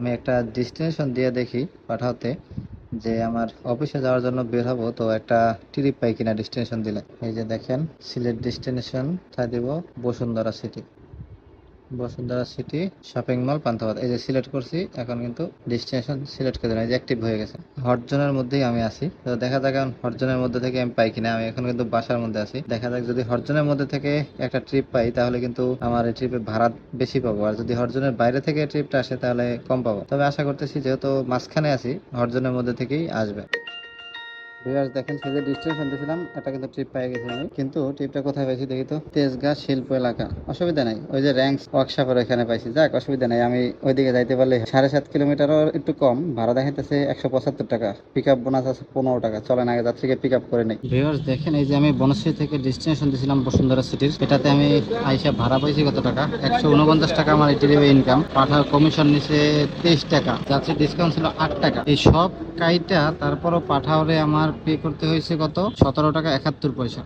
আমি একটা ডেস্টিনেশন দিয়ে দেখি পাঠাতে, যে আমার অফিসে যাওয়ার জন্য বের হবো, তো একটা ট্রিপ পাই কিনা ডেস্টিনেশন দিলে। এই যে দেখেন, সিলেট ডেস্টিনেশন কোথায় দিব, Bashundhara city. Bashundhara city shopping mall Panthapath, এই যে সিলেক্ট করছি। এখন কিন্তু ডেস্টিনেশন সিলেক্ট করে দিলাম, এই যে অ্যাক্টিভ হয়ে গেছে। হট জোনের মধ্যেই আমি আছি, তো দেখা যাক এখন হট জোনের মধ্যে থেকে আমি পাই কিনা। আমি এখন কিন্তু বাসার মধ্যে আছি, দেখা যাক যদি হট জোনের মধ্যে থেকে একটা ট্রিপ পাই তাহলে কিন্তু আমার এই ট্রিপে ভাড়া বেশি পাবো, আর যদি হট জোনের বাইরে থেকে ট্রিপটা আসে তাহলে কম পাবো। তবে আশা করতেছি যেহেতু মাঝখানে আছি, হট জোনের মধ্যে থেকেই আসবে। ভিউয়ার্স দেখেন, সেই যে ডেস্টিনেশন দিয়েছিলাম এটা কিন্তু ট্রিপ পেয়ে গেছি আমি। কিন্তু ট্রিপটা কোথায় পাইছি দেখি তো, তেজগাঁ শিল্প এলাকা। অসুবিধা নাই, ওই যে র্যাঙ্কস ওয়ার্কশপের এখানে পাইছি। যাক, অসুবিধা নাই, আমি ওইদিকে যাইতে পারলে 7.5 কিলোমিটারও একটু কম ভাড়া দেখাইতেছে 175 টাকা। পিক আপ বোনাস আছে 15 টাকা। চলেন আগে যাত্রীকে পিক আপ করে নেই। ভিউয়ার্স দেখেন, এই যে আমি বনশ্রী থেকে ডেস্টিনেশন দিয়েছিলাম বসুন্ধরা সিটির, এটাতে আমি আইসা ভাড়া পাইছি কত টাকা, 149 টাকা আমার এই ট্রিপে ইনকাম। পাঠার কমিশন নিচে 23 টাকা, যাত্রী ডিসকাউন্ট ছিল 8 টাকা। এই সব কাইটা তারপরও পাঠাওরে আমার পে করতে হয়েছে কত, 17 টাকা 71 পয়সা।